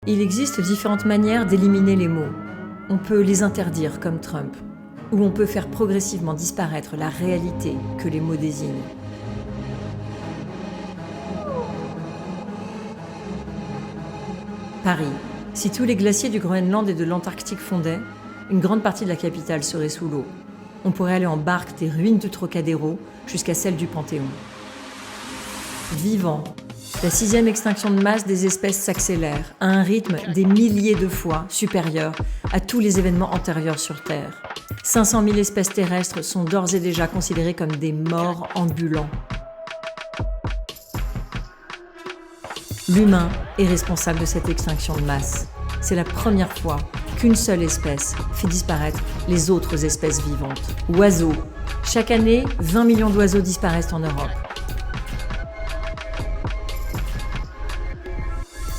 Il existe différentes manières d'éliminer les mots. On peut les interdire comme Trump, ou on peut faire progressivement disparaître la réalité que les mots désignent. Paris. Si tous les glaciers du Groenland et de l'Antarctique fondaient, une grande partie de la capitale serait sous l'eau. On pourrait aller en barque des ruines du Trocadéro jusqu'à celles du Panthéon. Vivant. La 6e extinction de masse des espèces s'accélère à un rythme des milliers de fois supérieur à tous les événements antérieurs sur Terre. 500 000 espèces terrestres sont d'ores et déjà considérées comme des morts ambulants. L'humain est responsable de cette extinction de masse. C'est la première fois qu'une seule espèce fait disparaître les autres espèces vivantes. Oiseaux. Chaque année, 20 millions d'oiseaux disparaissent en Europe.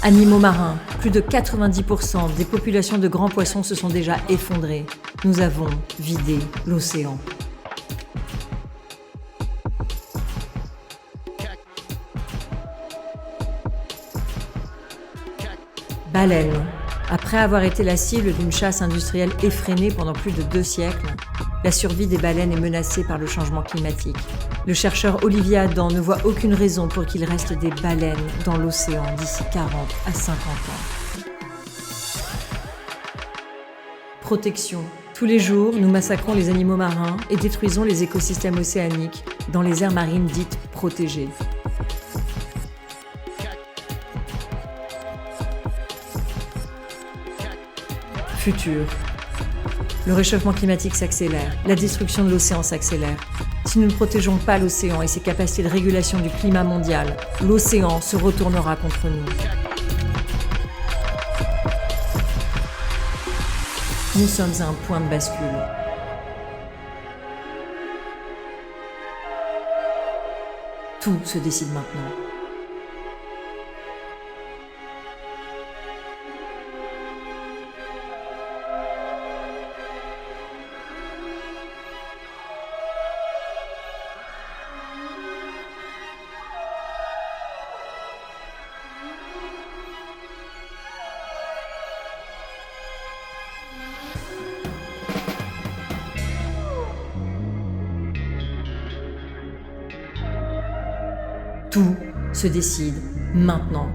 Animaux marins. Plus de 90% des populations de grands poissons se sont déjà effondrées. Nous avons vidé l'océan. Baleines. Après avoir été la cible d'une chasse industrielle effrénée pendant plus de 2 siècles, la survie des baleines est menacée par le changement climatique. Le chercheur Olivier Adam ne voit aucune raison pour qu'il reste des baleines dans l'océan d'ici 40 à 50 ans. Protection. Tous les jours, nous massacrons les animaux marins et détruisons les écosystèmes océaniques dans les aires marines dites protégées. Futur. Le réchauffement climatique s'accélère, la destruction de l'océan s'accélère. Si nous ne protégeons pas l'océan et ses capacités de régulation du climat mondial, l'océan se retournera contre nous. Nous sommes à un point de bascule. Tout se décide maintenant. Tout se décide maintenant.